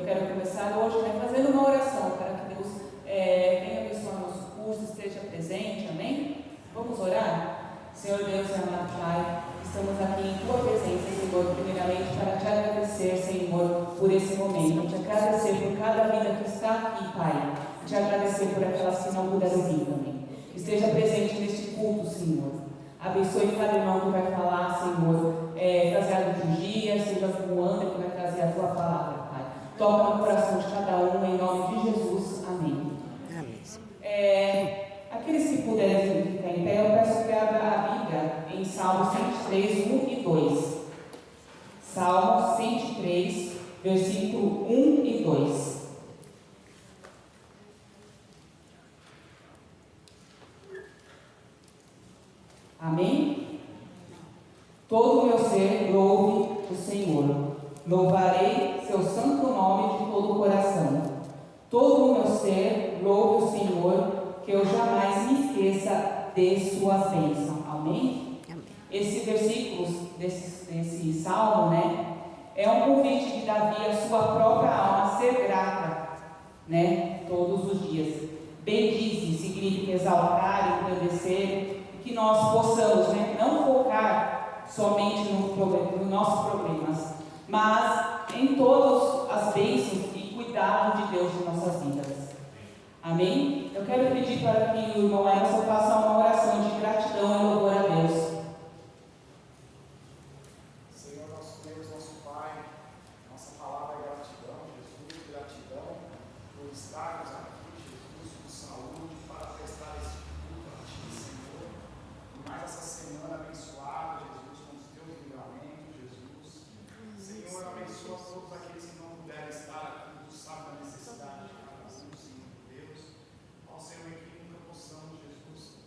eu quero começar hoje, né, fazendo uma oração para que Deus venha abençoar nosso curso, esteja presente, amém? Vamos orar? Senhor Deus e amado Pai, estamos aqui em Tua presença, Senhor, primeiramente para Te agradecer, Senhor, por esse momento, Te agradecer por cada vida que está aqui, Pai, Te agradecer por aquelas que não puderam vir também. Esteja presente neste culto, Senhor. Abençoe cada irmão que vai falar, Senhor, trazer a liturgia, seja o André que vai trazer a Tua palavra, Pai. Toca no coração de cada um, em nome de Jesus. Amém. Aqueles que puderem ficar em pé, eu peço que abra a Bíblia em Salmo 103, 1 e 2. Salmo 103, versículo 1 e 2. Amém? Todo o meu ser louve o Senhor. Louvarei seu santo nome de todo o coração. Todo o meu ser louve o Senhor, que eu jamais me esqueça de suas bênçãos. Amém? Amém. Esse versículo desse salmo, né, é um convite de Davi à sua própria alma ser grata, né, todos os dias. Bendize significa exaltar, engrandecer, que nós possamos, né, não focar somente nos nossos problemas, mas em todas as bênçãos e cuidado de Deus em nossas vidas. Amém? Eu quero pedir para que o irmão Emerson faça uma oração de gratidão e louvor a Deus. Senhor, nosso Deus, nosso Pai, nossa palavra é gratidão, Jesus, gratidão por estarmos aqui, Jesus, com saúde, para prestar esse culto a Ti, Senhor. E mais essa semana abençoada, Jesus, com os Teus livramentos, Jesus. Senhor, abençoa todos aqueles que não puderam estar aqui, Tu sabe da necessidade de cada um, Senhor Deus. Ó Senhor, que nunca possamos, Jesus,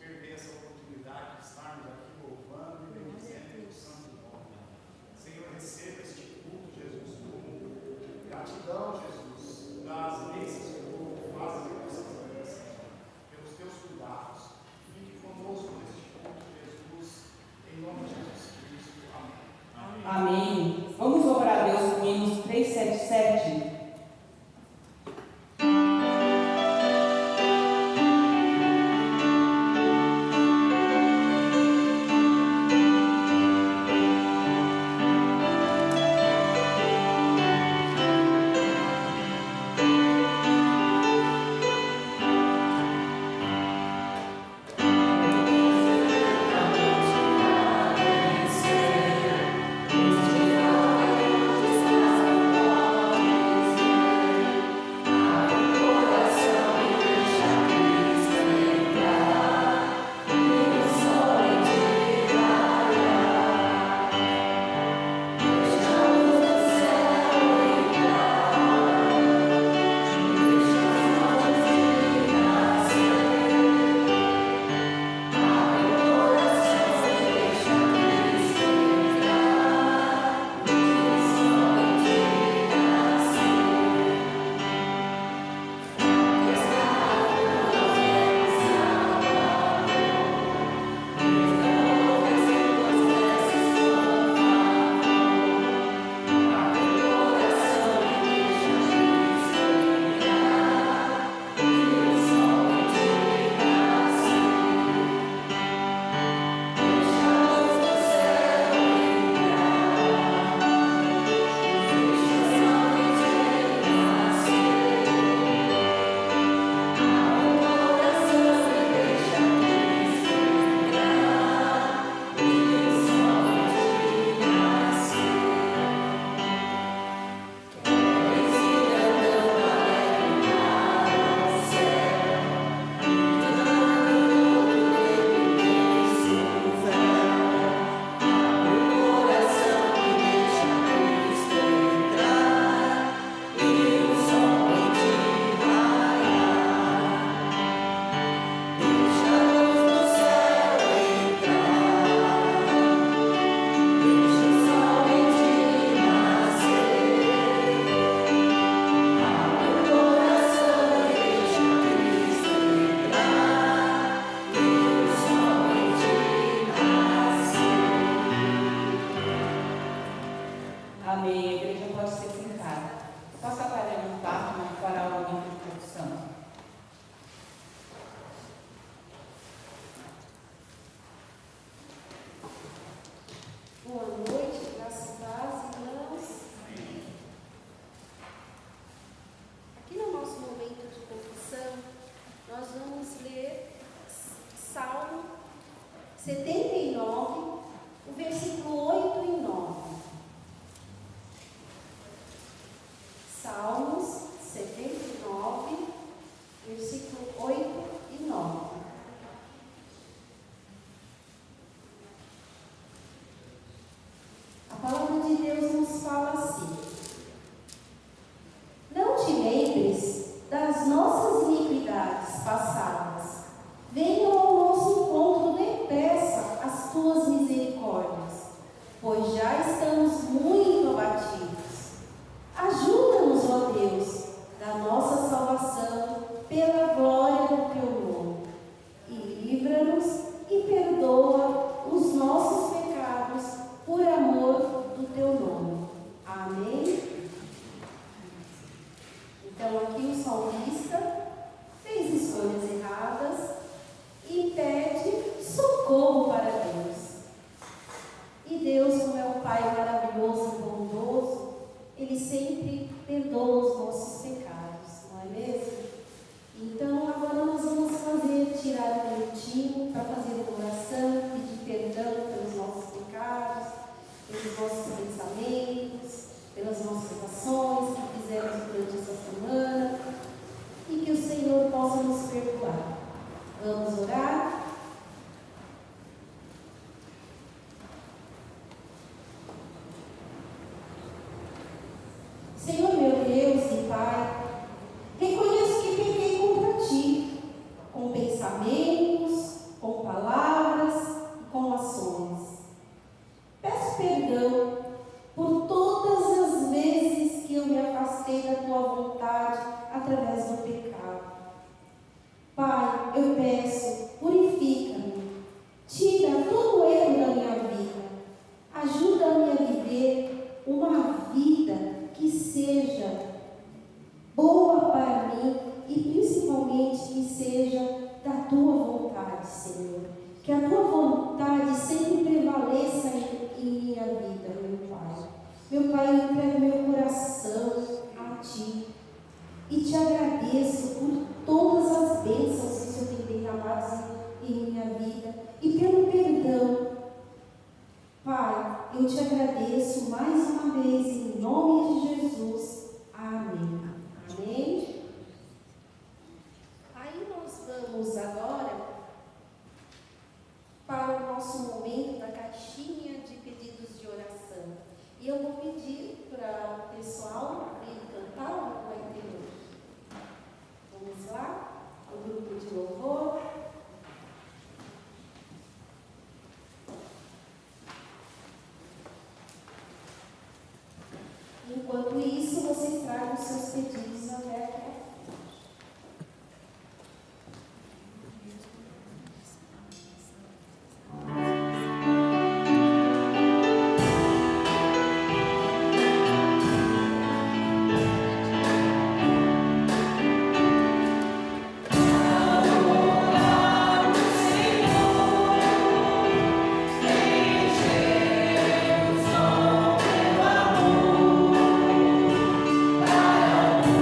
79, o versículo 8 e 9. Salmos 79, versículo 8 e 9. A palavra de Deus nos fala assim: não te lembres das nossas iniquidades passadas, venham ao nosso encontro depressa as tuas misericórdias, pois já estamos muito abatidos. Ajuda-nos, ó Deus, da nossa salvação, pela glória do teu nome, e livra-nos e perdoa os nossos pecados por amor do teu nome. Amém? Então aqui o salmista fez escolhas erradas e pede socorro para Deus. E Deus, como é um Pai maravilhoso e bondoso, Ele sempre perdoa os nossos pecados, não é mesmo? Então agora nós vamos tirar um minutinho para fazer uma oração, pedir perdão pelos nossos pecados, pelos nossos pensamentos, pelas nossas ações que fizemos durante essa semana, e que o Senhor possa nos perdoar. Vamos orar? Senhor meu Deus e Pai, reconheço que pequei contra Ti, com pensamentos, com palavras e com ações. Peço perdão por todas as vezes que eu me afastei da Tua vontade através do pecado. Pai, eu peço, purifica-me, tira todo o erro da minha vida, ajuda-me a viver uma vida que seja boa para mim e principalmente que seja da Tua vontade, Senhor. Que a Tua vontade sempre prevaleça em minha vida, meu Pai. Meu Pai, eu entrego meu coração a Ti e Te agradeço por todas as bênçãos que o Senhor tem derramado em minha vida e pelo perdão. Pai, eu Te agradeço mais uma vez em nome de Jesus. Amém. Amém. Aí nós vamos agora para o nosso momento da caixinha de pedidos de oração. E eu vou pedir para o pessoal vir cantar o que vai ter hoje. Vamos lá? O grupo de louvor. Enquanto isso, vocês tragam os seus pedidos até aqui. Para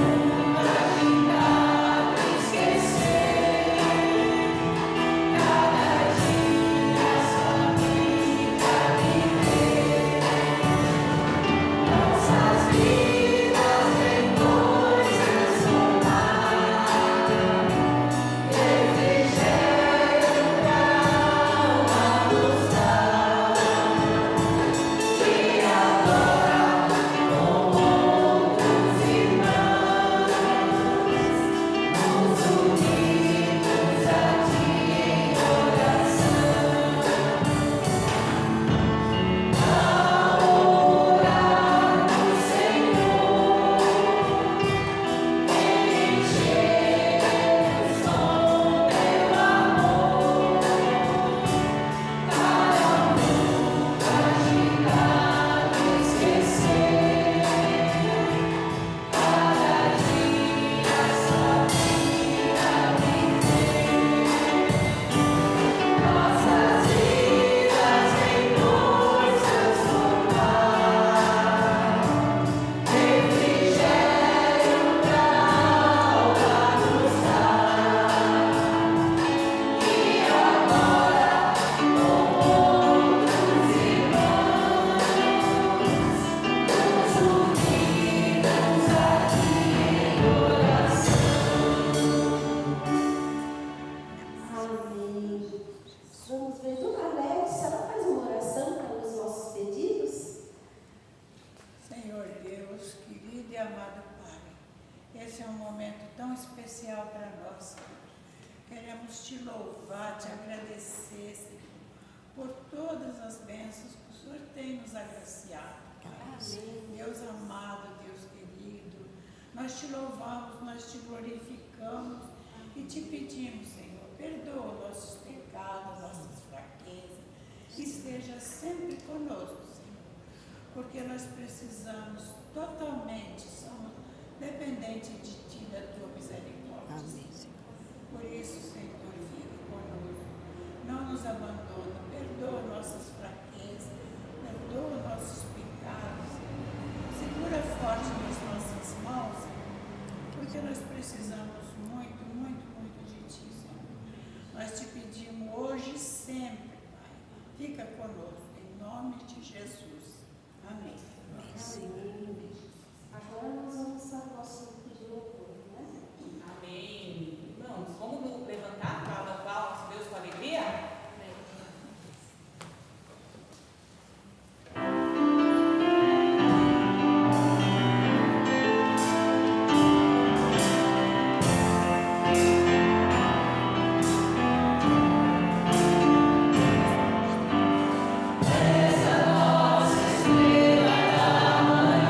te pedimos, Senhor, perdoa nossos pecados, nossas fraquezas, esteja sempre conosco, Senhor, porque nós precisamos totalmente, somos dependentes de Ti, da Tua misericórdia. Amém, Senhor. Por isso, Senhor, fique conosco, não nos abandona, perdoa nossas fraquezas, perdoa nossos pecados, segura forte nas nossas mãos, Senhor, porque nós precisamos muito, muito, muito de Ti, Senhor. Nós te pedimos hoje e sempre, Pai, fica conosco, em nome de Jesus. Amém. Amém. Agora nós vamos ao nosso grupo de louvor, né? Amém. Vamos, vamos levantar para louvar nosso Deus com alegria? Essa nossa estrela da manhã.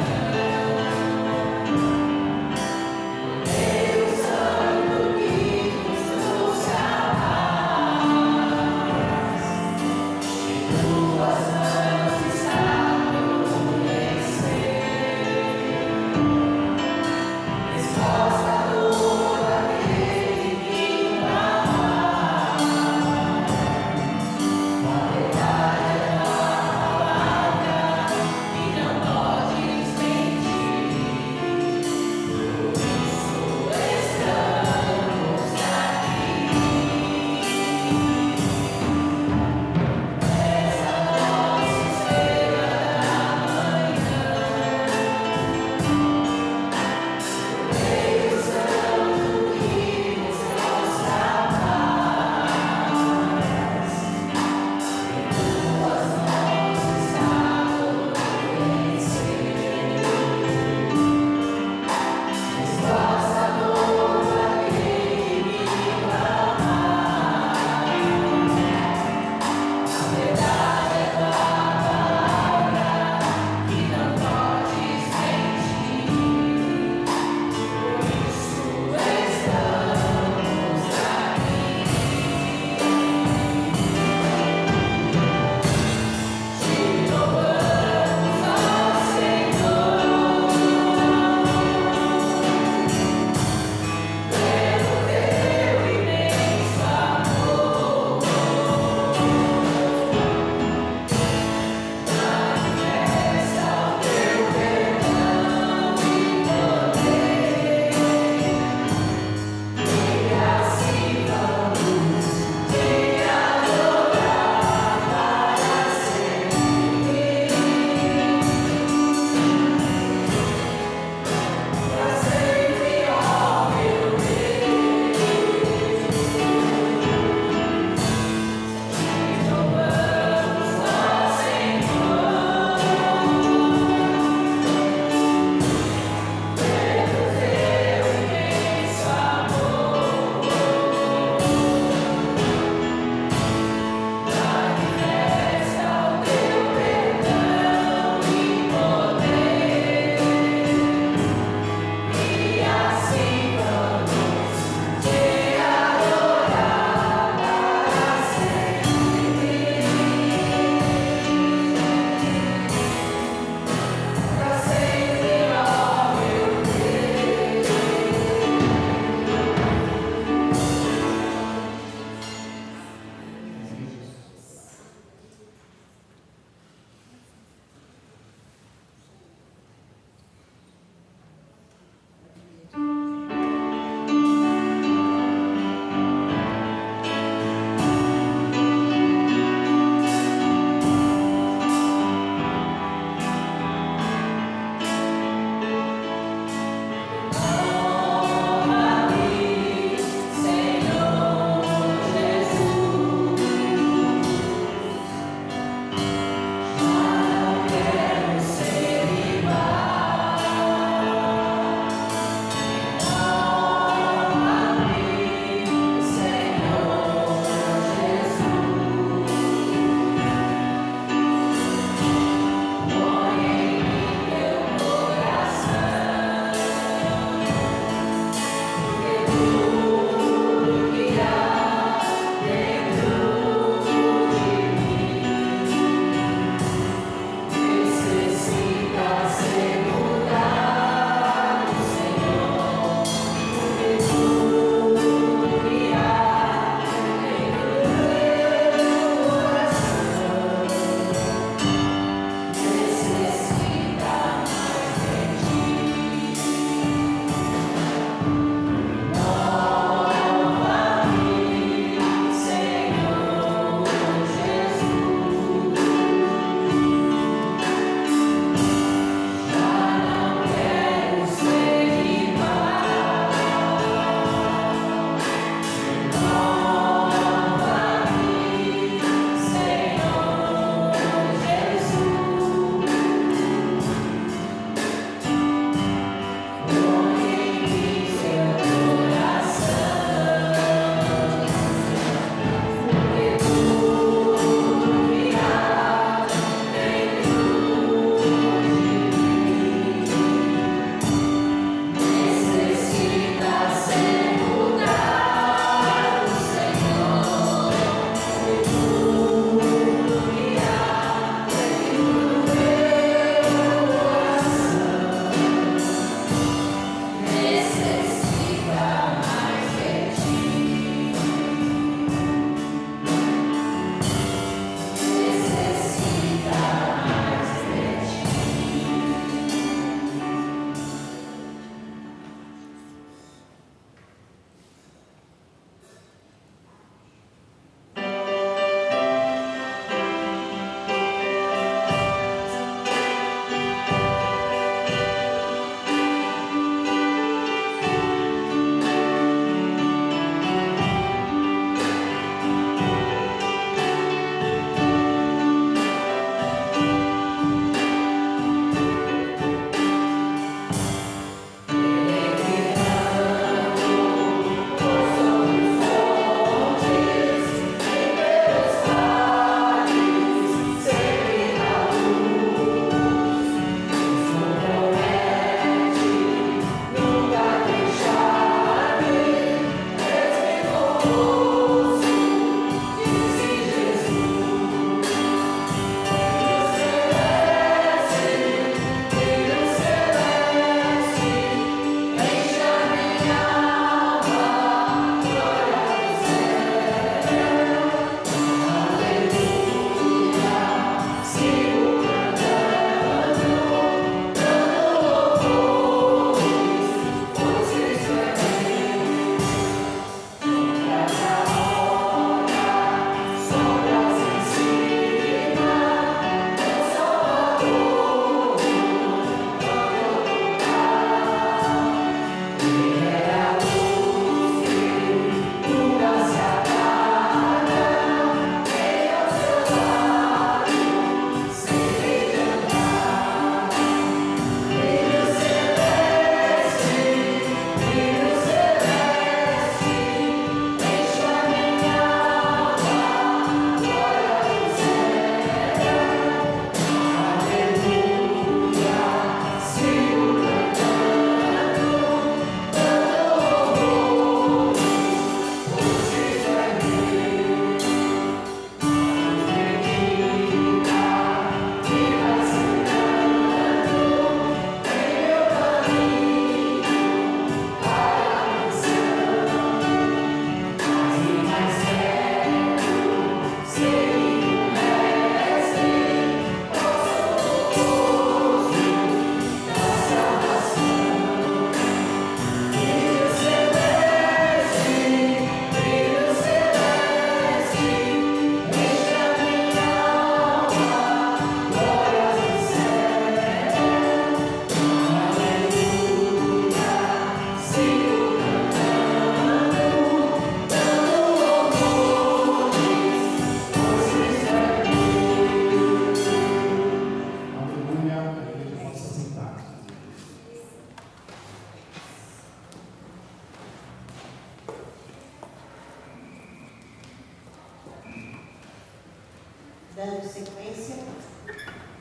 Dando sequência,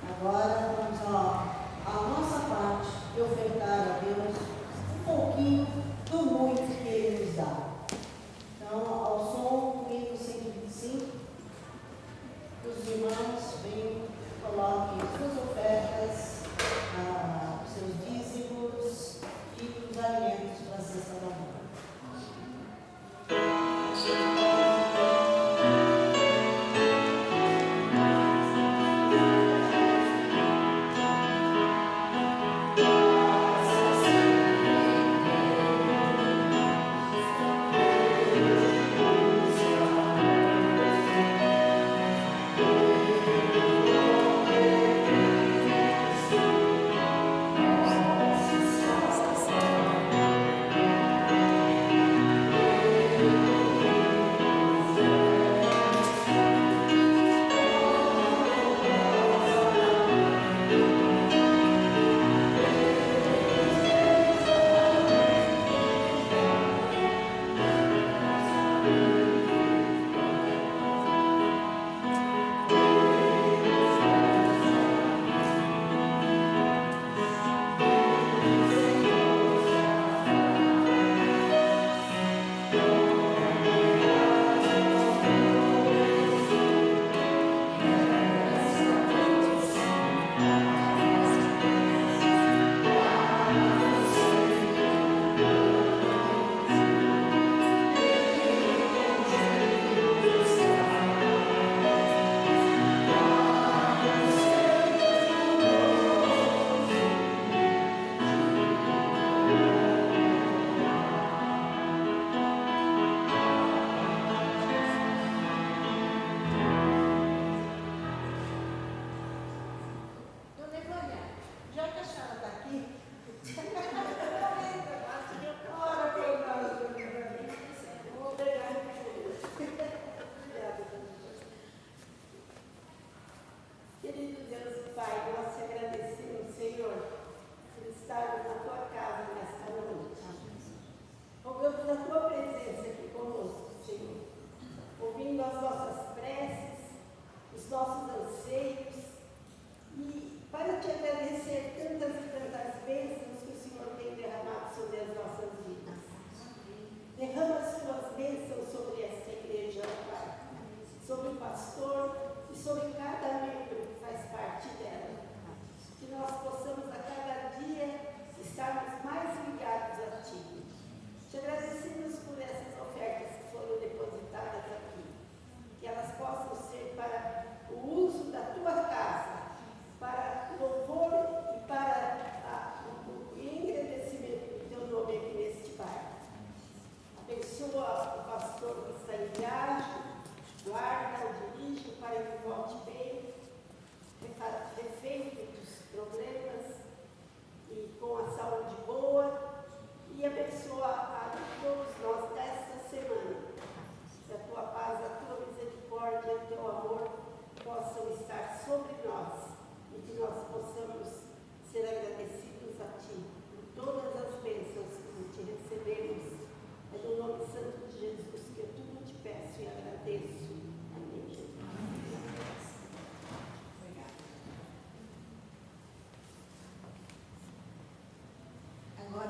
agora vamos à nossa parte de ofertar a Deus um pouquinho do muito que Ele nos dá. Então, ao som do hino 125, os irmãos venham, coloquem suas ofertas, seus dízimos e os alimentos para a cesta da mão.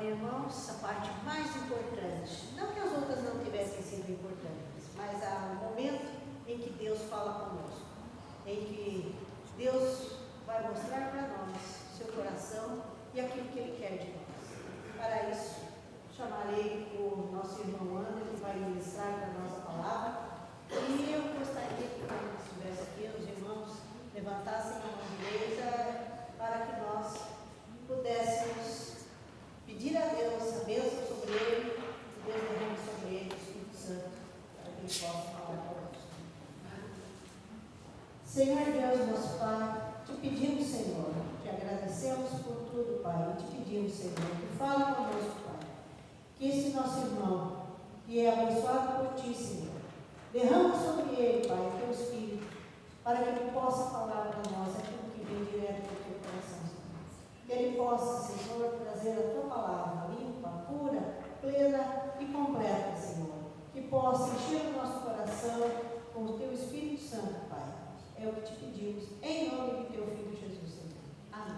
Irmãos, a parte mais importante, não que as outras não tivessem sido importantes, mas há um momento em que Deus fala conosco, em que Deus vai mostrar para nós o seu coração e aquilo que Ele quer de nós. Para isso, chamarei o nosso irmão André, que vai ministrar a nossa palavra, e eu gostaria que, quando estivesse aqui, os irmãos levantassem a mão direita para que nós pudéssemos pedir a Deus a bênção sobre ele, que Deus derrame sobre ele o Espírito Santo, para que ele possa falar conosco. Senhor Deus, nosso Pai, te pedimos, Senhor, te agradecemos por tudo, Pai, e te pedimos, Senhor, que fale conosco, Pai, que esse nosso irmão, que é abençoado por ti, Senhor, derrama sobre ele, Pai, o teu Espírito, para que ele possa falar para nós aquilo que vem direto do teu coração, Senhor. Que ele possa, Senhor, trazer a tua palavra limpa, pura, plena e completa, Senhor. Que possa encher o nosso coração com o teu Espírito Santo, Pai. É o o que te pedimos, em nome de teu Filho Jesus. Amém.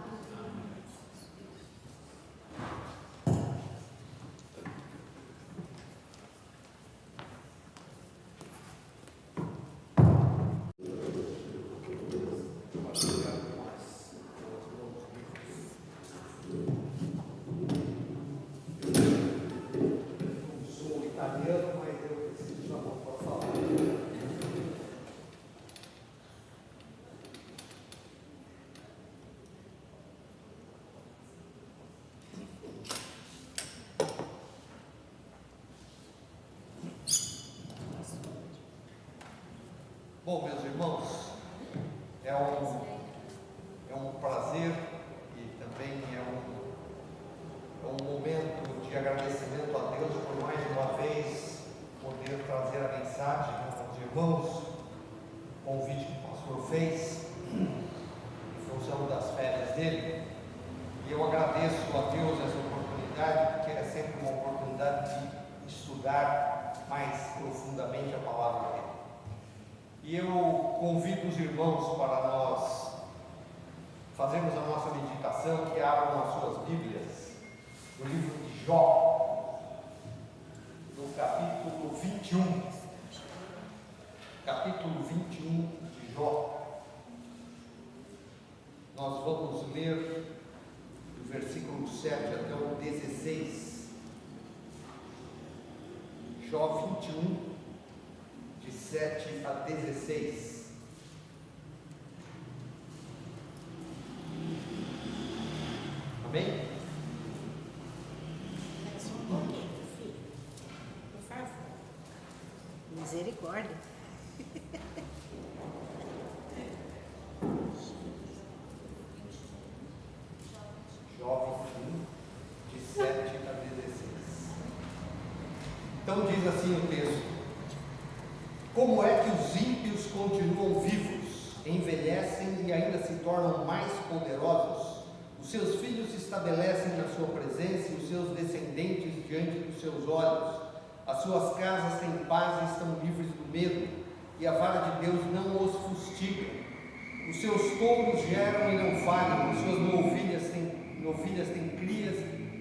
Sou italiano, mas eu preciso de uma mão para falar. Bom, meus irmãos, é um prazer e também é um momento de agradecimento a Deus por mais uma vez poder trazer a mensagem aos irmãos, o convite que o pastor fez, em função das férias dele. E eu agradeço a Deus essa oportunidade, porque é sempre uma oportunidade de estudar mais profundamente a palavra dele. E eu convido os irmãos para nós fazermos a nossa meditação, que abram as suas Bíblias, no livro de Jó, no capítulo 21. Capítulo 21 de Jó. Nós vamos ler do versículo 7 até o 16. Jó 21, de 7 a 16. Amém? Só um pouquinho, filho. Por favor. Misericórdia. Jó 21, de 7 a 16. Então diz assim o texto: como é que os ímpios continuam vivos, envelhecem e ainda se tornam mais poderosos? Os seus filhos se estabelecem na sua presença e os seus descendentes diante dos seus olhos. As suas casas têm paz e estão livres do medo, e a vara de Deus não os fustiga. Os seus touros geram e não falham, as suas novilhas têm crias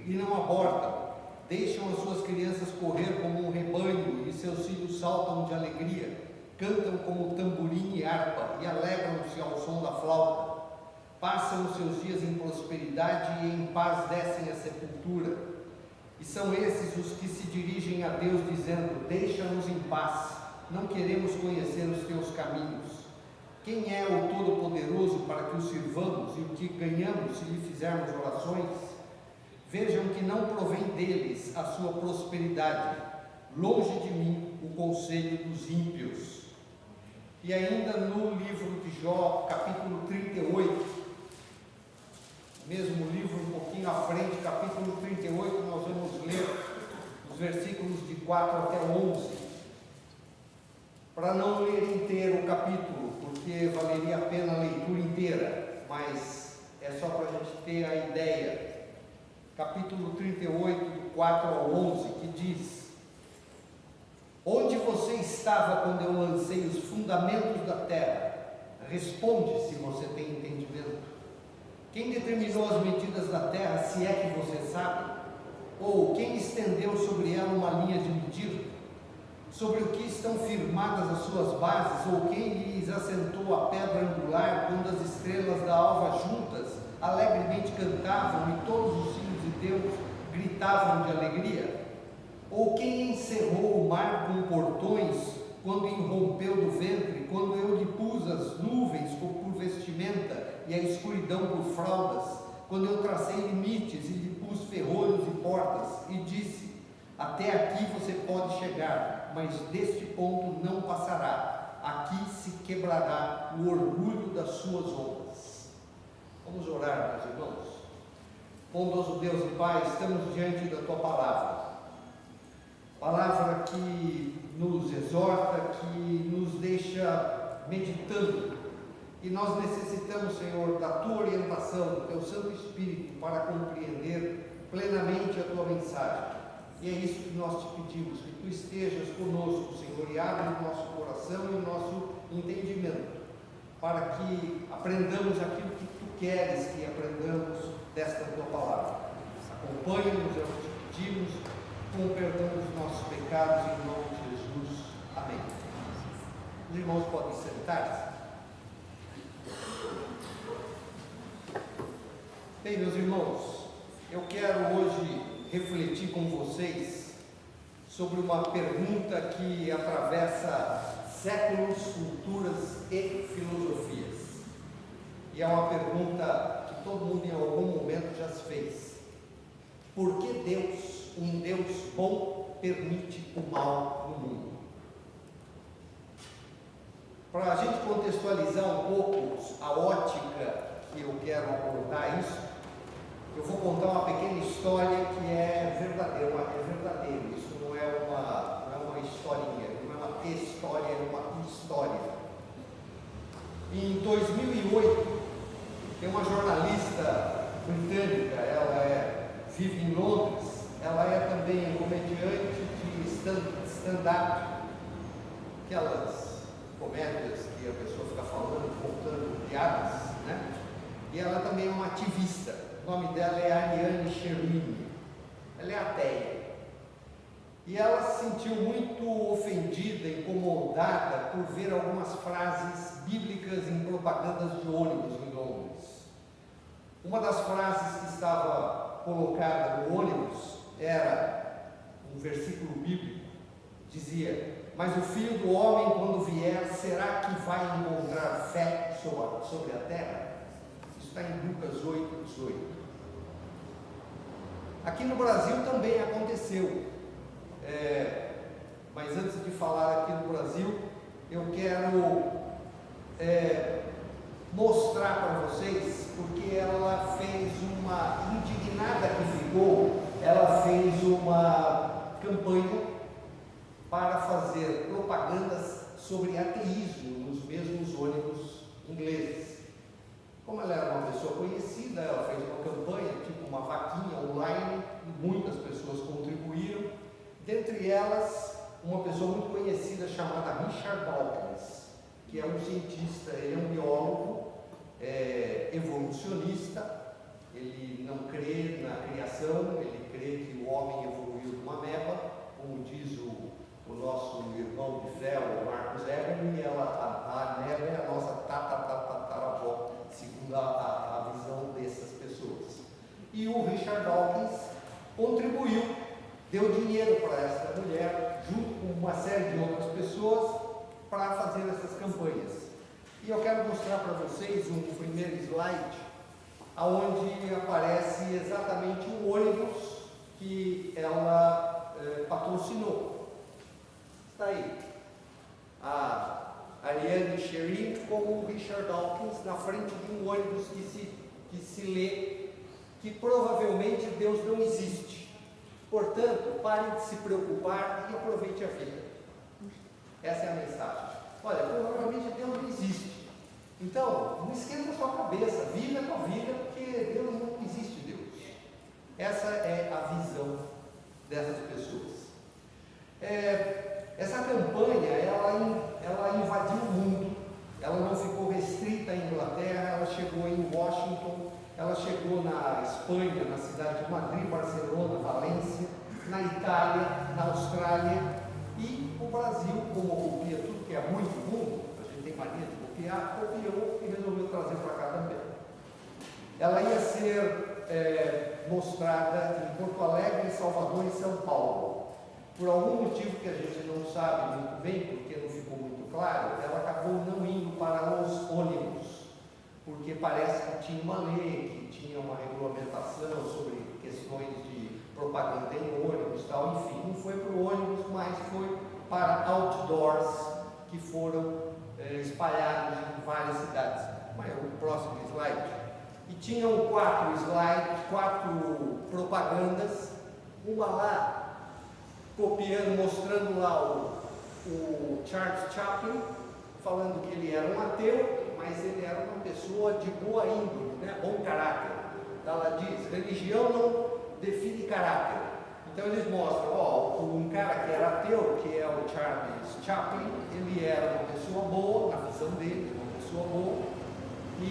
e não abortam. Deixam as suas crianças correr como um rebanho, e seus filhos saltam de alegria, cantam como tamborim e harpa, e alegram-se ao som da flauta. Passam os seus dias em prosperidade e em paz descem à sepultura. E são esses os que se dirigem a Deus dizendo: deixa-nos em paz, não queremos conhecer os teus caminhos. Quem é o Todo-Poderoso para que o sirvamos, e o que ganhamos se lhe fizermos orações? Vejam que não provém deles a sua prosperidade, longe de mim o conselho dos ímpios. E ainda no livro de Jó, capítulo 38, mesmo livro um pouquinho à frente, capítulo 38, nós vamos ler os versículos de 4 até 11, para não ler inteiro o capítulo, porque valeria a pena a leitura inteira, mas é só para a gente ter a ideia. Capítulo 38, do 4 ao 11, que diz: onde você estava quando eu lancei os fundamentos da terra? Responde, se você tem entendimento. Quem determinou as medidas da terra, se é que você sabe? Ou quem estendeu sobre ela uma linha de medida? Sobre o que estão firmadas as suas bases? Ou quem lhes assentou a pedra angular, quando as estrelas da alva juntas alegremente cantavam e todos os filhos de Deus gritavam de alegria? Ou quem encerrou o mar com portões, quando irrompeu do ventre, quando eu lhe pus as nuvens por vestimenta e a escuridão por fraldas, quando eu tracei limites e lhe pus ferrolhos e portas, e disse: até aqui você pode chegar, mas deste ponto não passará, aqui se quebrará o orgulho das suas honras. Vamos orar, meus irmãos. Bondoso Deus e Pai, estamos diante da Tua palavra, palavra que nos exorta, que nos deixa meditando, e nós necessitamos, Senhor, da Tua orientação, do Teu Santo Espírito, para compreender plenamente a Tua mensagem. E é isso que nós te pedimos, que Tu estejas conosco, Senhor, e abra o nosso coração e o nosso entendimento, para que aprendamos aquilo que Tu queres que aprendamos desta Tua palavra. Acompanha-nos, é o que te pedimos, com o perdão dos nossos pecados, em nome de Jesus. Amém. Os irmãos podem sentar-se. Bem, meus irmãos, eu quero hoje refletir com vocês sobre uma pergunta que atravessa séculos, culturas e filosofias. E é uma pergunta que todo mundo em algum momento já se fez. Por que Deus, um Deus bom, permite o mal no mundo? Para a gente contextualizar um pouco a ótica que eu quero abordar isso, eu vou contar uma pequena história que é verdadeira, isso não é uma historinha, não é uma história, é uma história. Em 2008, tem uma jornalista britânica, ela vive em Londres, ela é também comediante de stand-up, aquelas comédias que a pessoa fica falando, contando piadas, né? E ela também é uma ativista. O nome dela é Ariane Cherini. Ela é ateia. E ela se sentiu muito ofendida, incomodada por ver algumas frases bíblicas em propagandas de ônibus em Londres. Uma das frases que estava colocada no ônibus era um versículo bíblico. Dizia: mas o Filho do Homem, quando vier, será que vai encontrar fé sobre a terra? Isso está em Lucas 8:18. Aqui no Brasil também aconteceu. Mas antes de falar aqui no Brasil, eu quero mostrar para vocês, porque ela fez uma indignada que ficou, ela fez uma campanha para fazer propagandas sobre ateísmo nos mesmos ônibus ingleses. Como ela era uma pessoa conhecida, ela fez uma campanha, tipo uma vaquinha online, e muitas pessoas contribuíram. Dentre elas, uma pessoa muito conhecida chamada Richard Dawkins, que é um cientista, ele é um biólogo evolucionista. Ele não crê na criação, ele crê que o homem evoluiu de uma ameba, como diz o nosso irmão de fé, o Marcos Eberle, e a ameba é a nossa tataravó, segundo a visão dessas pessoas. E o Richard Dawkins contribuiu, deu dinheiro para essa mulher, junto com uma série de outras pessoas, para fazer essas campanhas. E eu quero mostrar para vocês um primeiro slide, onde aparece exatamente o ônibus que ela patrocinou. Está aí a Ariane Cherini com o Richard Dawkins na frente de um ônibus que se lê que provavelmente Deus não existe. Portanto, pare de se preocupar e aproveite a vida. Essa é a mensagem. Olha, provavelmente Deus não existe. Então, não esquenta a sua cabeça, vive a tua vida, porque Deus não existe, Deus. Essa é a visão dessas pessoas. Essa campanha, ela invadiu o mundo, ela não ficou restrita à Inglaterra, ela chegou em Washington, ela chegou na Espanha, na cidade de Madrid, Barcelona, Valência, na Itália, na Austrália, e o Brasil, como copia tudo que é ruim do mundo, a gente tem mania de copiar, copiou e resolveu trazer para cá também. Ela ia ser mostrada em Porto Alegre, em Salvador e São Paulo. Por algum motivo que a gente não sabe muito bem, porque não ficou muito claro, ela acabou não indo para os ônibus, porque parece que tinha uma lei, que tinha uma regulamentação sobre questões de propaganda em ônibus e tal, enfim, não foi para o ônibus, mas foi para outdoors que foram espalhados em várias cidades. Mas o próximo slide. E tinham 4 slides, 4 propagandas, uma lá copiando, mostrando lá o Charles Chaplin, falando que ele era um ateu, mas ele era uma pessoa de boa índole, né? Bom caráter. Ela diz, religião não define caráter. Então eles mostram, um cara que era ateu, que é o Charles Chaplin, ele era uma pessoa boa, na visão dele, uma pessoa boa,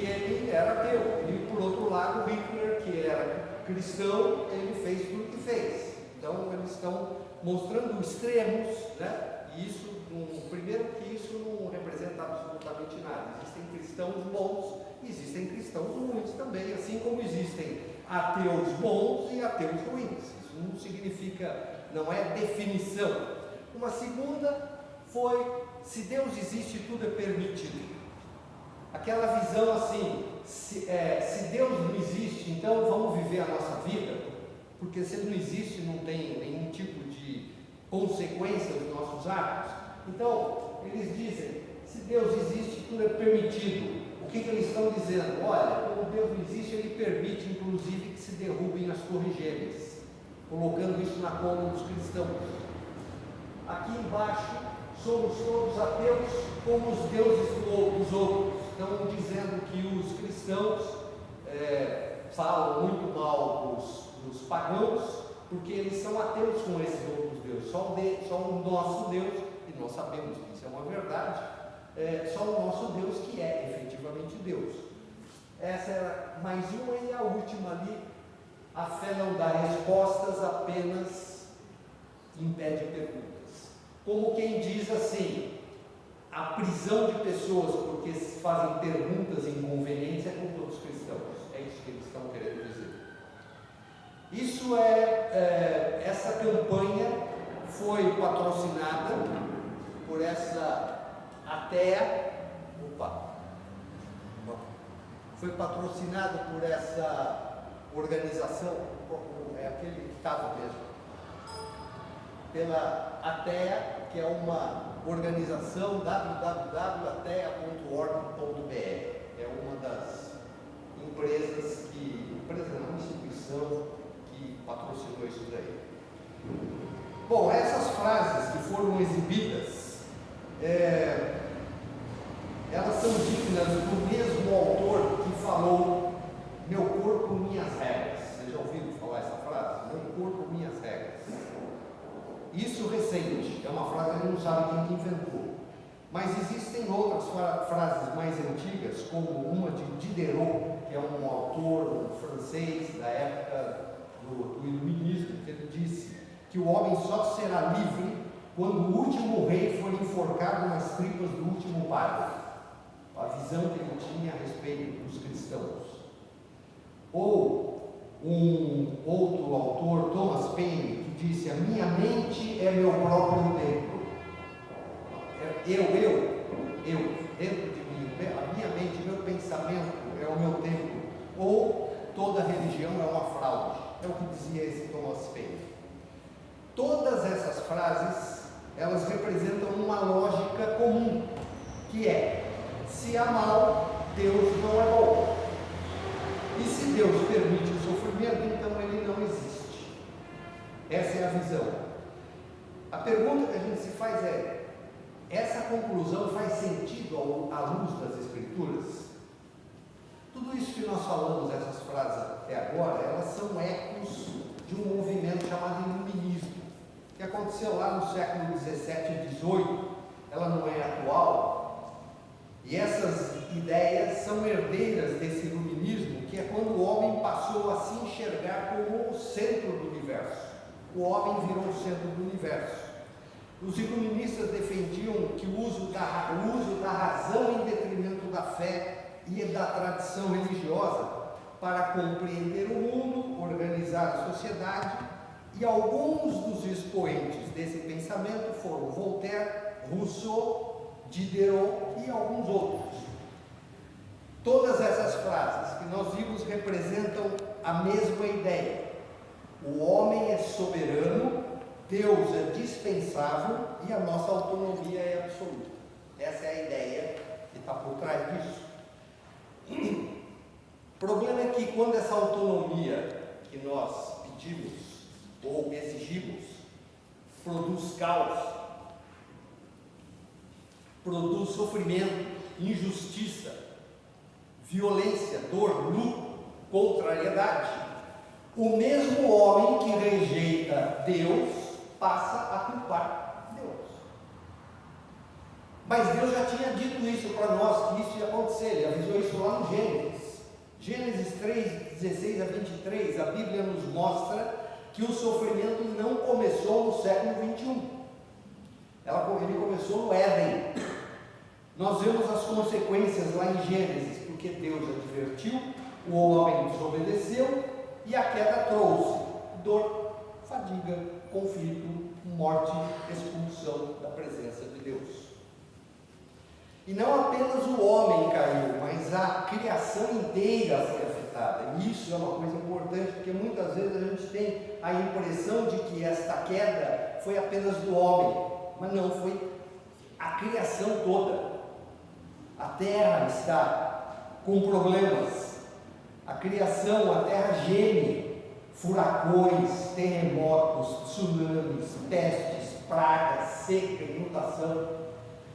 que ele era ateu. E por outro lado, Hitler, que era cristão, ele fez tudo o que fez. Então eles estão mostrando extremos, né? E isso, primeiro que isso não representa absolutamente nada. Existem cristãos bons e existem cristãos ruins também, assim como existem ateus bons e ateus ruins. Isso não significa, não é definição. Uma segunda foi, se Deus existe, tudo é permitido. Aquela visão assim, se Deus não existe, então vamos viver a nossa vida, porque se Ele não existe, não tem nenhum tipo de consequência dos nossos atos. Então, eles dizem, se Deus existe, tudo é permitido. O que eles estão dizendo? Olha, como Deus não existe, Ele permite, inclusive, que se derrubem as torres gêmeas, colocando isso na conta dos cristãos. Aqui embaixo, somos todos ateus como os deuses dos outros. Estão dizendo que os cristãos falam muito mal dos pagãos, porque eles são ateus com esses outros deuses. Só o nosso Deus, e nós sabemos que isso é uma verdade, só o nosso Deus que é efetivamente Deus. Essa era mais uma, e a última ali, a fé não dá respostas, apenas impede perguntas. Como quem diz assim, a prisão de pessoas porque fazem perguntas inconvenientes é contra os cristãos. É isso que eles estão querendo dizer. Isso essa campanha foi patrocinada por essa ateia. Foi patrocinada por essa organização, é aquele que estava mesmo, pela ateia, que é uma organização www.ateia.org.br. É uma das empresas não, instituição que patrocinou isso daí. Bom, essas frases que foram exibidas, elas são dignas do mesmo autor que falou, meu corpo, minhas regras. Vocês já ouviram falar essa frase? Meu corpo, minhas regras. Isso recente, é uma frase que a gente não sabe quem que inventou. Mas existem outras frases mais antigas, como uma de Diderot, que é um autor francês da época do Iluminismo, que ele disse que o homem só será livre quando o último rei for enforcado nas tripas do último padre. A visão que ele tinha a respeito dos cristãos. Ou um outro autor, Thomas Paine, que disse, a minha mente é meu próprio templo. Eu, dentro de mim, a minha mente, meu pensamento é o meu templo. Ou toda religião é uma fraude. É o que dizia esse Thomas Paine. Todas essas frases, elas representam uma lógica comum, que é, se há mal, Deus não é bom. E se Deus permite o sofrimento, então ele não existe. Essa é a visão. A pergunta que a gente se faz é, essa conclusão faz sentido à luz das Escrituras? Tudo isso que nós falamos, essas frases até agora, elas são ecos de um movimento chamado Iluminismo, que aconteceu lá no século XVII e XVIII. Ela não é atual, e essas ideias são herdeiras desse Iluminismo, que é quando o homem passou a se enxergar como o centro do universo. O homem virou o centro do universo. Os iluministas defendiam que o uso da razão em detrimento da fé e da tradição religiosa para compreender o mundo, organizar a sociedade, e alguns dos expoentes desse pensamento foram Voltaire, Rousseau, Diderot e alguns outros. Todas essas frases que nós vimos representam a mesma ideia. O homem é soberano, Deus é dispensável e a nossa autonomia é absoluta. Essa é a ideia que está por trás disso. O problema é que quando essa autonomia que nós pedimos ou exigimos produz caos, produz sofrimento, injustiça, violência, dor, luto, contrariedade, o mesmo homem que rejeita Deus passa a culpar Deus. Mas Deus já tinha dito isso para nós, que isso ia acontecer. Ele avisou isso lá no Gênesis. Gênesis 3, 16 a 23, a Bíblia nos mostra que o sofrimento não começou no século 21. Ele começou no Éden. Nós vemos as consequências lá em Gênesis, porque Deus advertiu, o homem desobedeceu e a queda trouxe dor, fadiga, conflito, morte, expulsão da presença de Deus. E não apenas o homem caiu, mas a criação inteira foi afetada. E isso é uma coisa importante, porque muitas vezes a gente tem a impressão de que esta queda foi apenas do homem, mas não, foi a criação toda. A terra está com problemas, a criação, a terra geme, furacões, terremotos, tsunamis, pestes, pragas, seca, inundação.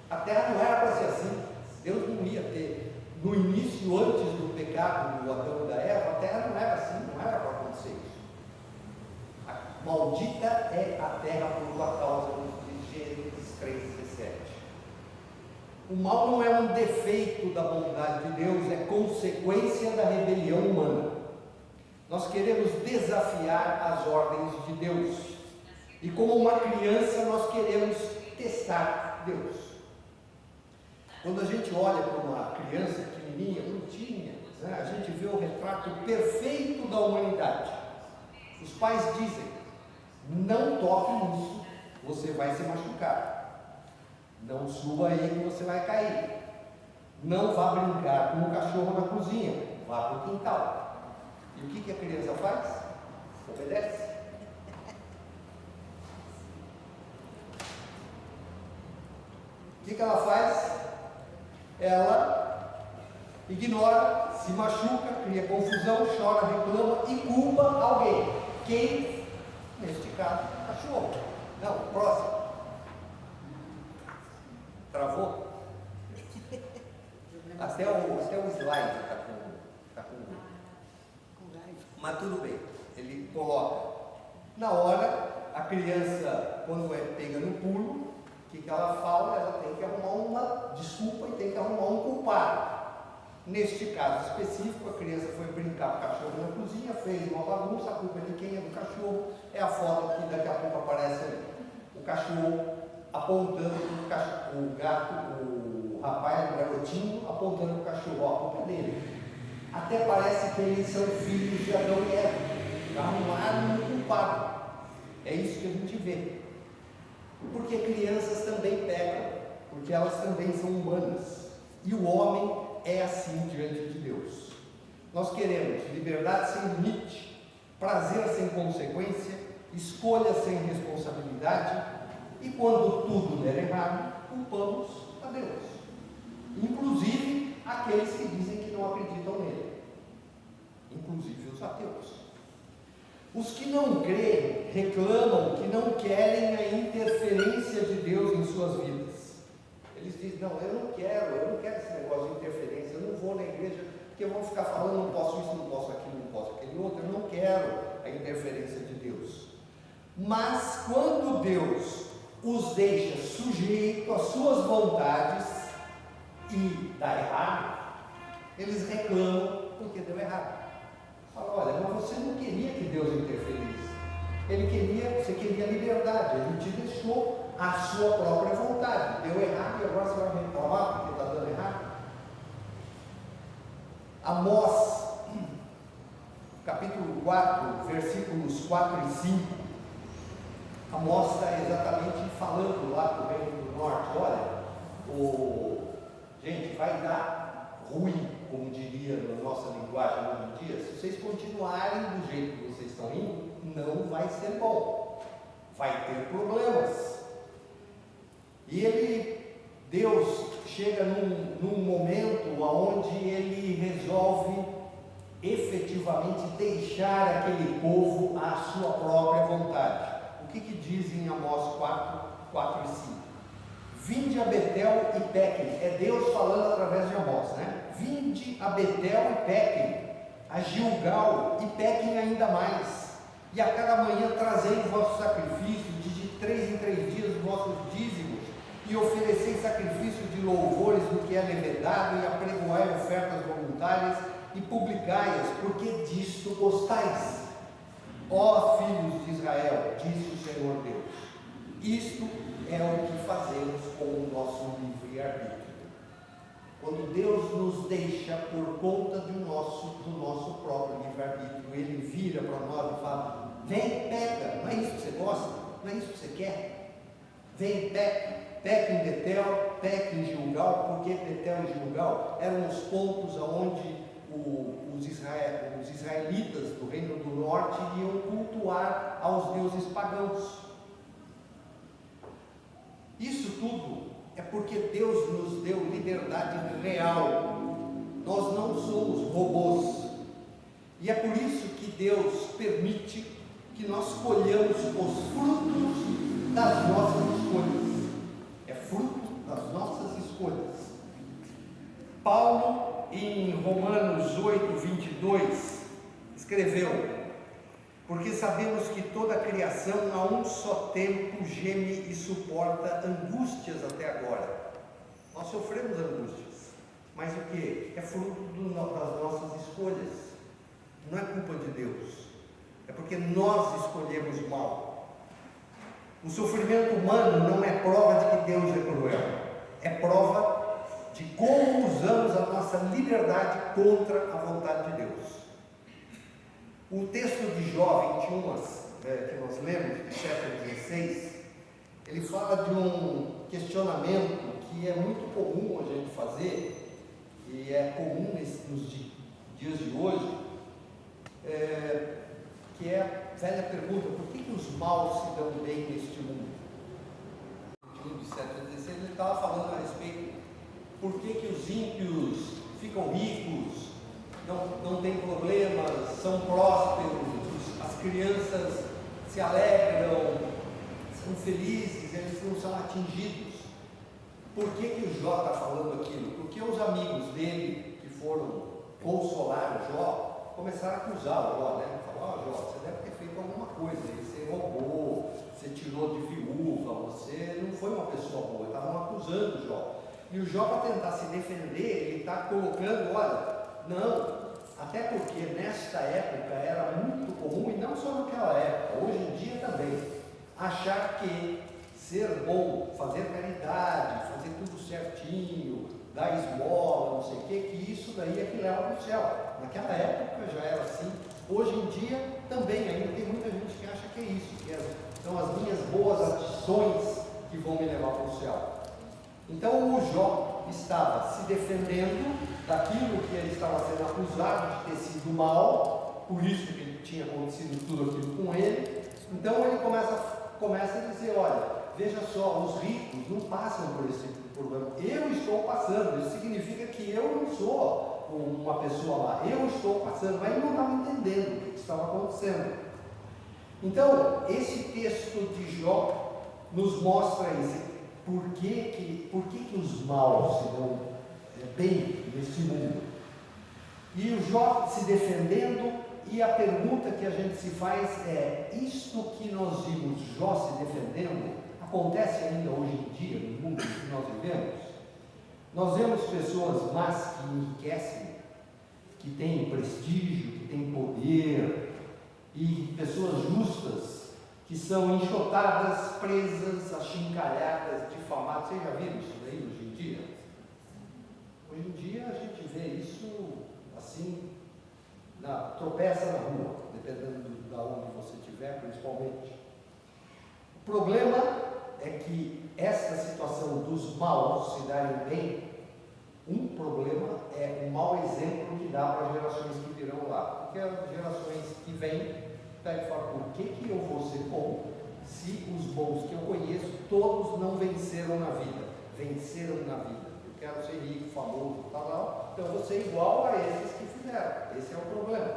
A terra não era para ser assim. Deus não ia ter, no início, antes do pecado do Adão e da Eva, a terra não era assim, não era para acontecer isso. Maldita é a terra por tua causa, de Gênesis 3,17. O mal não é um defeito da bondade de Deus, é consequência da rebelião humana. Nós queremos desafiar as ordens de Deus, e como uma criança nós queremos testar Deus. Quando a gente olha para uma criança pequenininha, bonitinha, né, a gente vê o retrato perfeito da humanidade. Os pais dizem: não toque nisso, você vai se machucar. Não suba aí que você vai cair. Não vá brincar com o cachorro na cozinha, vá para o quintal. E o que a criança faz? Obedece. O que ela faz? Ela ignora, se machuca, cria confusão, chora, reclama e culpa alguém. Quem? Neste caso, o cachorro. Não, próximo. Travou? Até o slide está com raiva. Mas tudo bem, ele coloca. Na hora, a criança, quando é pega no pulo, o que ela fala? Ela tem que arrumar uma desculpa e tem que arrumar um culpado. Neste caso específico, a criança foi brincar com o cachorro na cozinha, fez uma bagunça, a culpa é de quem? É do cachorro. É a foto que daqui a pouco aparece ali. O cachorro apontando o gato, o rapaz, o garotinho, apontando o cachorro, ó, a culpa é dele. Até parece que eles são filhos de Adão e Eva, arrumaram um culpado. É isso que a gente vê. Porque crianças também pecam, porque elas também são humanas. E o homem é assim diante de Deus. Nós queremos liberdade sem limite, prazer sem consequência, escolha sem responsabilidade, e quando tudo der errado, culpamos a Deus, inclusive aqueles que dizem que não acreditam nele, inclusive os ateus. Os que não creem reclamam que não querem a interferência de Deus em suas vidas. Eles dizem: não, eu não quero esse negócio de interferência, eu não vou na igreja porque eu vou ficar falando, não posso isso, não posso aquilo, não posso aquele outro, eu não quero a interferência de Deus. Mas quando Deus os deixa sujeitos às suas vontades e dá errado, eles reclamam porque deu errado. Fala: olha, mas você não queria que Deus interferisse. Você queria liberdade, Ele te deixou a sua própria vontade. Deu errado e agora você vai reclamar porque está dando errado? Amós, capítulo 4, versículos 4 e 5. Amós está exatamente falando lá do Reino do Norte: olha, gente, vai dar ruim, como diria na nossa linguagem hoje em dia. Se vocês continuarem do jeito que vocês estão indo, não vai ser bom, vai ter problemas. E Deus chega num momento onde Ele resolve efetivamente deixar aquele povo à sua própria vontade. O que diz em Amós 4 e 5? Vinde a Betel e pequem. É Deus falando através de Amós, né? Vinde a Betel e pequem, a Gilgal e pequem ainda mais. E a cada manhã trazei o vosso sacrifício, de 3 em 3 dias os vossos dízimos, e oferecei sacrifício de louvores do que é levedado, e apregoai ofertas voluntárias voluntárias e publicai-as, porque disto gostais. Ó filhos de Israel, disse o Senhor Deus, isto é o que fazemos com o nosso livre-arbítrio. Quando Deus nos deixa por conta do nosso próprio livre-arbítrio, Ele vira para nós e fala: vem, pega, não é isso que você gosta, não é isso que você quer, vem, peca em Betel, peca em Gilgal, porque Betel e Gilgal eram os pontos aonde os israelitas do Reino do Norte iam cultuar aos deuses pagãos. Isso tudo é porque Deus nos deu liberdade real. Nós não somos robôs. E é por isso que Deus permite que nós colhamos os frutos das nossas escolhas. É fruto das nossas escolhas. Paulo, em Romanos 8, 22, escreveu: porque sabemos que toda a criação a um só tempo geme e suporta angústias até agora. Nós sofremos angústias, mas o que? É fruto das nossas escolhas. Não é culpa de Deus, é porque nós escolhemos mal. O sofrimento humano não é prova de que Deus é cruel, é prova de como usamos a nossa liberdade contra a vontade de Deus. O texto de Jó 21, que nós lemos, de 7 a 16, ele fala de um questionamento que é muito comum a gente fazer, e é comum nos dias de hoje, que é a velha pergunta: por que os maus se dão bem neste mundo? 21, de 7 a 16, ele estava falando a respeito por que os ímpios ficam ricos, não tem problemas, são prósperos, as crianças se alegram, são felizes, eles não são atingidos. Por que o Jó está falando aquilo? Porque os amigos dele, que foram consolar o Jó, começaram a acusar o Jó, né? Falaram: Jó, você deve ter feito alguma coisa, você roubou, você tirou de viúva, você não foi uma pessoa boa. Estavam acusando o Jó. E o Jó, para tentar se defender, ele está colocando: olha, não, até porque nesta época era muito comum, e não só naquela época, hoje em dia também, achar que ser bom, fazer caridade, fazer tudo certinho, dar esmola, não sei o que isso daí é que leva para o céu. Naquela época já era assim, hoje em dia também, ainda tem muita gente que acha que é isso, que são as minhas boas ações que vão me levar para o céu. Então o Jó estava se defendendo daquilo que ele estava sendo acusado de ter sido mal, por isso que tinha acontecido tudo aquilo com ele. Então ele começa a dizer: olha, veja só, os ricos não passam por esse tipo de problema, eu estou passando. Isso significa que eu não sou uma pessoa lá, eu estou passando, mas ele não estava entendendo o que estava acontecendo. Então esse texto de Jó nos mostra isso. Por que os maus se dão bem neste mundo? E o Jó se defendendo, e a pergunta que a gente se faz é: isto que nós vimos Jó se defendendo, acontece ainda hoje em dia, no mundo que nós vivemos? Nós vemos pessoas más que enriquecem, que têm prestígio, que têm poder, e pessoas justas que são enxotadas, presas, achincalhadas, difamadas. Vocês já viram isso daí hoje em dia? Hoje em dia a gente vê isso assim, tropeça na rua, dependendo de onde você estiver, principalmente. O problema é que essa situação dos maus se darem bem, um problema é o mau exemplo que dá para as gerações que virão lá. Porque as gerações que vêm pega e fala: por que eu vou ser bom se os bons que eu conheço todos não venceram na vida? Venceram na vida. Eu quero ser rico, famoso, tal, então eu vou ser igual a esses que fizeram. Esse é o problema.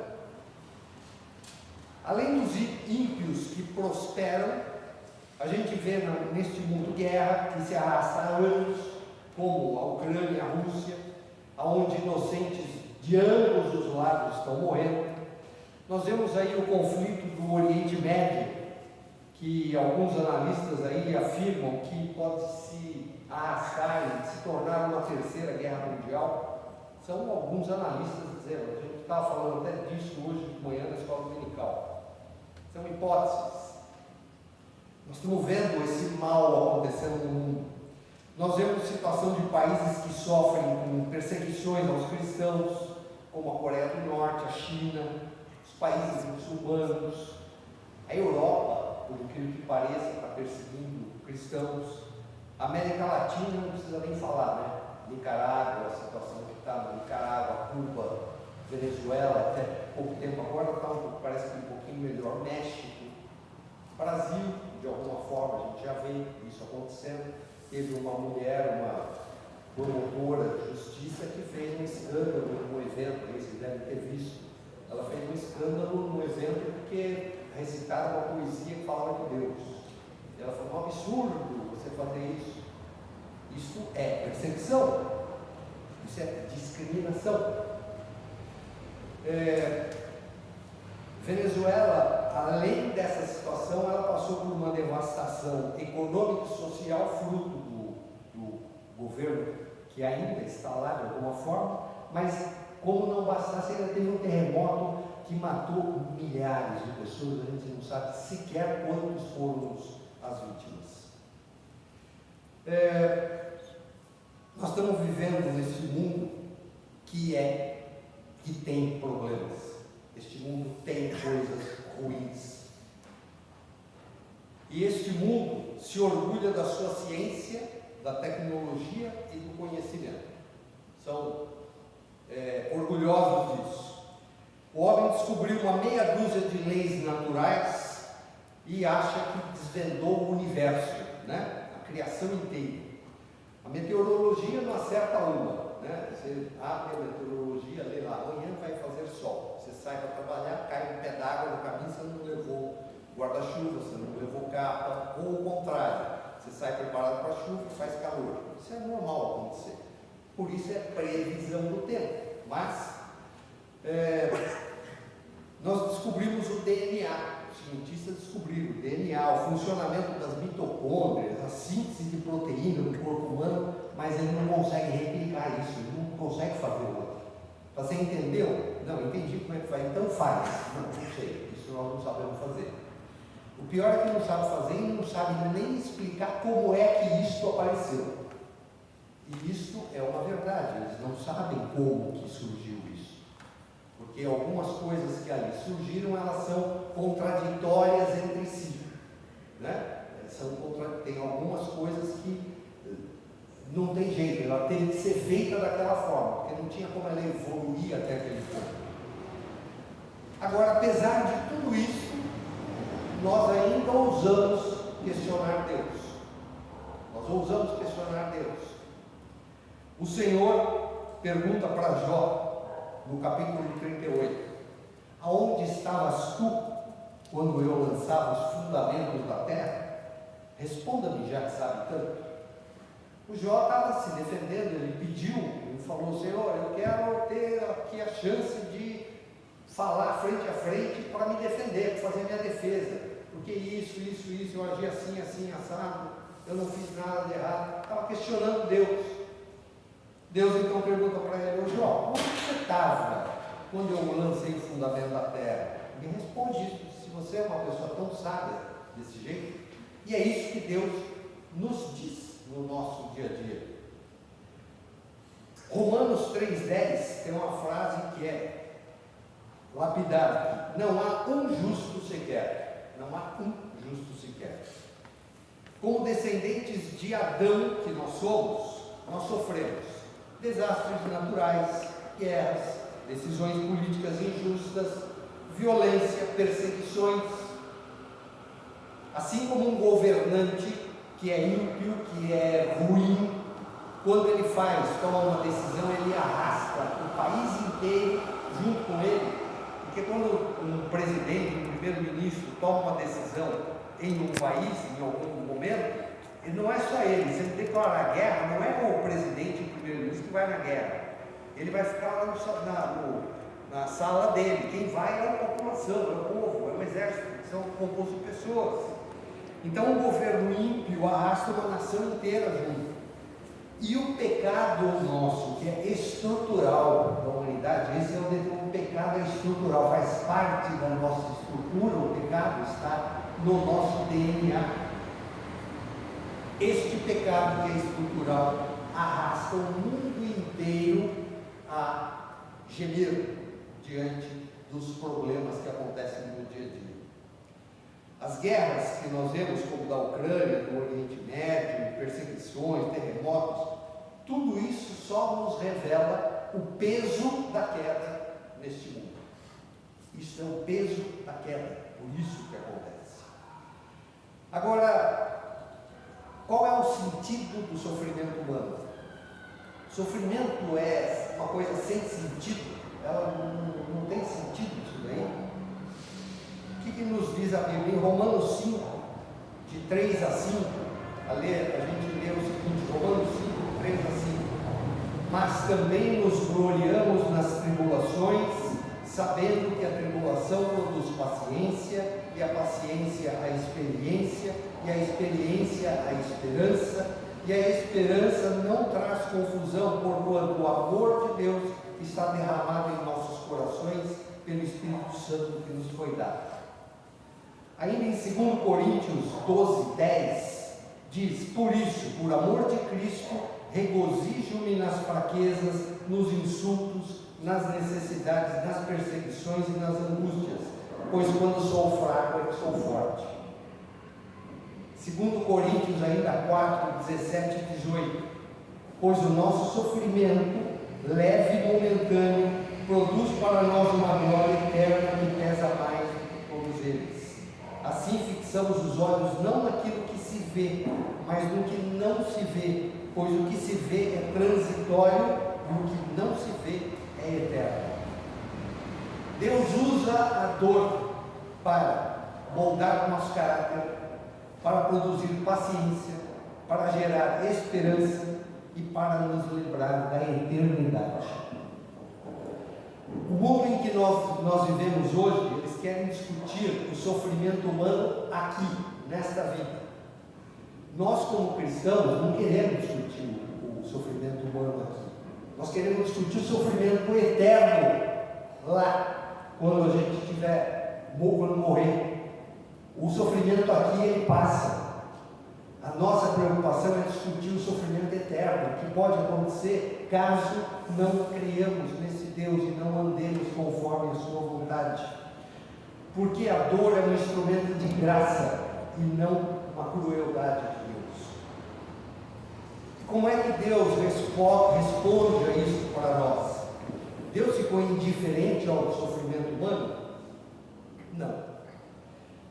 Além dos ímpios que prosperam, a gente vê neste mundo guerra que se arrasta há anos, como a Ucrânia e a Rússia, onde inocentes de ambos os lados estão morrendo. Nós vemos aí o conflito do Oriente Médio, que alguns analistas aí afirmam que pode se arrastar e se tornar uma terceira guerra mundial. São alguns analistas dizendo, a gente estava falando até disso hoje de manhã na escola dominical. São hipóteses. Nós estamos vendo esse mal acontecendo no mundo. Nós vemos situação de países que sofrem com perseguições aos cristãos, como a Coreia do Norte, a China, os países muçulmanos, a Europa, por incrível que pareça, está perseguindo cristãos. A América Latina não precisa nem falar, né? Nicarágua, a situação que está na Nicarágua, Cuba, Venezuela, até pouco tempo agora está parece que um pouquinho melhor, México, Brasil, de alguma forma, a gente já vê isso acontecendo. Teve uma mulher, uma promotora de justiça que fez um escândalo no evento, vocês devem ter visto. Ela fez um escândalo no evento porque recitaram uma poesia que falava de Deus. E ela falou, um absurdo você fazer isso. Isso é perseguição, isso é discriminação. Venezuela, além dessa situação, ela passou por uma devastação econômica e social fruto do governo que ainda está lá de alguma forma, mas como não bastasse, ainda teve um terremoto que matou milhares de pessoas, a gente não sabe sequer quantos foram as vítimas. Nós estamos vivendo nesse mundo que tem problemas. Este mundo tem coisas ruins. E este mundo se orgulha da sua ciência, da tecnologia e do conhecimento. São orgulhosos disso. O homem descobriu uma meia dúzia de leis naturais e acha que desvendou o universo, né? A criação inteira. A meteorologia não acerta uma, né? Você abre a meteorologia, lê lá, amanhã vai fazer sol. Você sai para trabalhar, cai um pé d'água no caminho, você não levou guarda-chuva, você não levou capa, ou o contrário, você sai preparado para a chuva e faz calor. Isso é normal acontecer. Por isso é previsão do tempo. Mas nós descobrimos o DNA. Os cientistas descobriram o DNA, o funcionamento das mitocôndrias, a síntese de proteína no corpo humano, mas ele não consegue replicar isso, ele não consegue fazer outro. Você entendeu? Não, entendi como é que faz, então faz. Não sei, isso nós não sabemos fazer. O pior é que não sabe fazer e não sabe nem explicar como é que isto apareceu. E isso é uma verdade, eles não sabem como que surgiu isso. Porque algumas coisas que ali surgiram, elas são contraditórias entre si, né? Tem algumas coisas que não tem jeito, ela teve que ser feita daquela forma, porque não tinha como ela evoluir até aquele ponto. Agora, apesar de tudo isso, nós ainda ousamos questionar Deus. Nós ousamos questionar Deus. O Senhor pergunta para Jó, no capítulo 38, aonde estavas tu quando eu lançava os fundamentos da terra? Responda-me, já que sabe tanto. O Jó estava se defendendo, ele pediu, ele falou, Senhor, eu quero ter aqui a chance de falar frente a frente para me defender, para fazer minha defesa, porque isso, eu agi assim, assado, eu não fiz nada de errado, estava questionando Deus. Deus então pergunta para ele, Jó, onde você estava quando eu lancei o fundamento da terra? Me responde isso, se você é uma pessoa tão sábia desse jeito. E é isso que Deus nos diz no nosso dia a dia. Romanos 3,10 tem uma frase que é lapidar: não há um justo sequer. Não há um justo sequer. Como descendentes de Adão que nós somos, nós sofremos desastres naturais, guerras, decisões políticas injustas, violência, perseguições. Assim como um governante que é ímpio, que é ruim, quando ele toma uma decisão, ele arrasta o país inteiro junto com ele. Porque quando um presidente, um primeiro-ministro toma uma decisão em um país, em algum momento, não é só ele. Se ele declarar guerra, não é o presidente e o primeiro-ministro que vai na guerra. Ele vai ficar lá na sala dele. Quem vai é a população, é o povo, é o exército, são compostos de pessoas. Então o governo ímpio arrasta uma nação inteira junto. E o pecado nosso, que é estrutural da humanidade, esse é o pecado é estrutural, faz parte da nossa estrutura, o pecado está no nosso DNA. Este pecado que é estrutural arrasta o mundo inteiro a gemer diante dos problemas que acontecem no dia a dia. As guerras que nós vemos, como da Ucrânia, do Oriente Médio, perseguições, terremotos, tudo isso só nos revela o peso da queda neste mundo. Isso é o peso da queda, por isso que acontece. Agora, qual é o sentido do sofrimento humano? Sofrimento é uma coisa sem sentido, ela não tem sentido isso daí. O que nos diz a Bíblia? Em Romanos 5, de 3 a 5, a gente lê o seguinte, Romanos 5, 3 a 5. Mas também nos gloriamos nas tribulações, sabendo que a tribulação produz paciência, e a paciência a experiência, e a experiência a esperança, e a esperança não traz confusão, porquanto o amor de Deus está derramado em nossos corações pelo Espírito Santo que nos foi dado. Ainda em 2 Coríntios 12, 10, diz: por isso, por amor de Cristo, regozijo-me nas fraquezas, nos insultos, nas necessidades, nas perseguições e nas angústias, pois quando sou fraco é que sou forte. 2 Coríntios ainda 4, 17 e 18, pois o nosso sofrimento, leve e momentâneo, produz para nós uma glória eterna que pesa mais do que todos eles. Assim fixamos os olhos não naquilo que se vê, mas no que não se vê, pois o que se vê é transitório e o que não se vê é eterno. Deus usa a dor para moldar o nosso caráter, para produzir paciência, para gerar esperança e para nos lembrar da eternidade. O mundo em que nós vivemos hoje, eles querem discutir o sofrimento humano aqui, nesta vida. Nós, como cristãos, não queremos discutir o sofrimento humano aqui. Nós queremos discutir o sofrimento eterno lá, quando a gente quando morrer. O sofrimento aqui, ele passa. A nossa preocupação é discutir o sofrimento eterno, que pode acontecer caso não criamos nesse Deus e não andemos conforme a sua vontade. Porque a dor é um instrumento de graça e não uma crueldade de Deus. E como é que Deus responde a isso para nós? Deus ficou indiferente ao sofrimento humano? Não.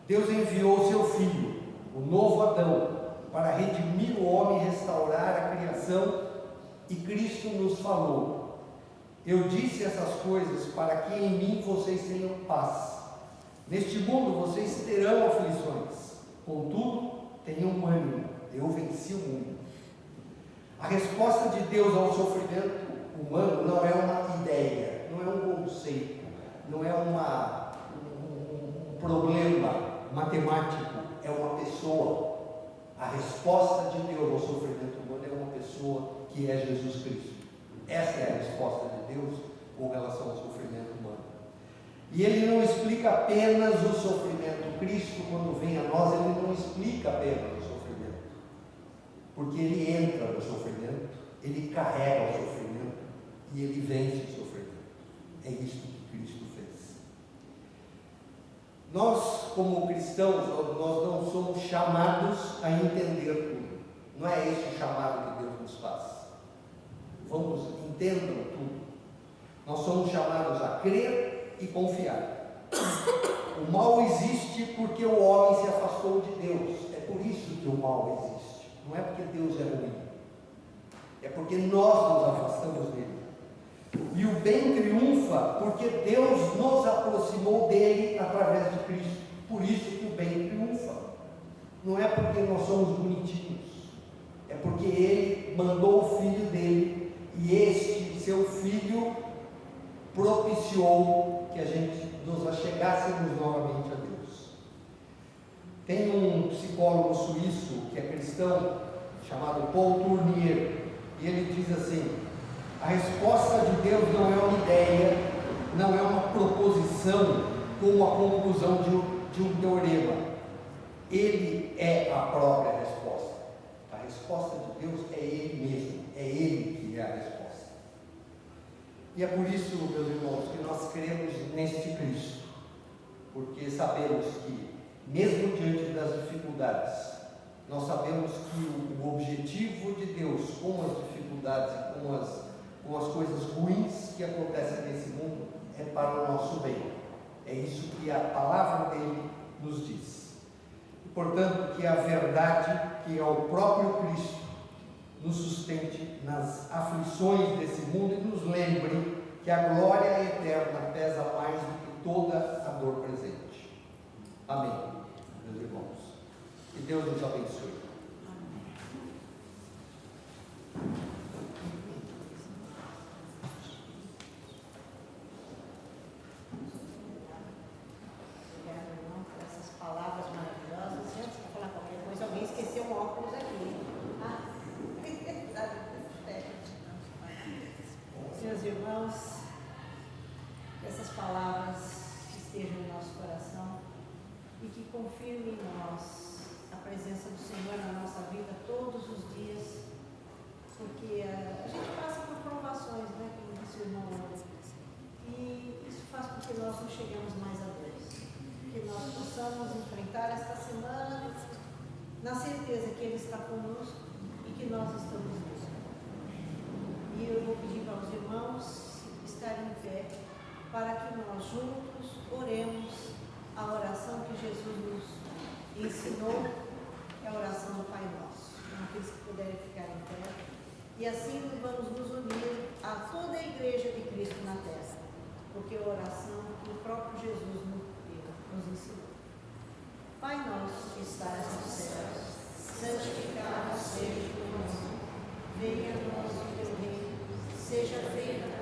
Deus enviou o seu Filho, o novo Adão, para redimir o homem e restaurar a criação, e Cristo nos falou: eu disse essas coisas para que em mim vocês tenham paz. Neste mundo vocês terão aflições, contudo, tenham ânimo, eu venci o mundo. A resposta de Deus ao sofrimento humano não é uma ideia, não é um conceito, não é um problema matemático, é uma pessoa. A resposta de Deus ao sofrimento humano é uma pessoa, que é Jesus Cristo. Essa é a resposta de Deus com relação ao sofrimento humano. E Ele não explica apenas o sofrimento. Cristo, quando vem a nós, Ele não explica apenas o sofrimento, porque Ele entra no sofrimento, Ele carrega o sofrimento e Ele vence o sofrimento. É isso que Cristo fez. Nós, como cristãos, nós não somos chamados a entender tudo. Não é esse o chamado que Deus nos faz. Entendam tudo. Nós somos chamados a crer e confiar. O mal existe porque o homem se afastou de Deus. É por isso que o mal existe. Não é porque Deus é ruim. É porque nós nos afastamos dele. E o bem triunfa porque Deus nos aproximou dele através de Cristo. Por isso que o bem triunfa. Não é porque nós somos bonitinhos. É porque Ele mandou o Filho dele, e este seu Filho propiciou que a gente nos achegássemos novamente a Deus. Tem um psicólogo suíço que é cristão, chamado Paul Tournier. e ele diz assim: a resposta de Deus não é uma ideia, não é uma proposição como a conclusão de um teorema. Ele é a própria resposta. A resposta de Deus é Ele mesmo, é Ele que é a resposta. E é por isso, meus irmãos, que nós cremos neste Cristo, porque sabemos que, mesmo diante das dificuldades, nós sabemos que o objetivo de Deus com as dificuldades e com as coisas ruins que acontecem nesse mundo é para o nosso bem. É isso que a palavra dele nos diz. E, portanto, que a verdade, que é o próprio Cristo, nos sustente nas aflições desse mundo e nos lembre que a glória eterna pesa mais do que toda a dor presente. Amém, meus irmãos. Que Deus nos abençoe. Obrigada, irmão, por essas palavras maravilhosas. Antes de falar qualquer coisa, alguém esqueceu o óculos aqui. Meus irmãos, que essas palavras estejam em nosso coração e que confirmem em nós a presença do Senhor na nossa vida todos os dias, porque a gente passa por provações, né, como disse o irmão hoje, e isso faz com que nós não cheguemos mais a Deus, que nós possamos enfrentar esta semana na certeza que Ele está conosco e que nós estamos nele. E eu vou pedir para os irmãos estarem em pé para que nós juntos oremos a oração que Jesus nos ensinou, é a oração do Pai Nosso. Então, aqueles que puderem ficar em pé. E assim vamos nos unir a toda a igreja de Cristo na terra, porque é a oração que o próprio Jesus nos ensinou. Pai nosso que estás nos céus, santificado seja o teu nome. Venha a nós o teu reino, seja feita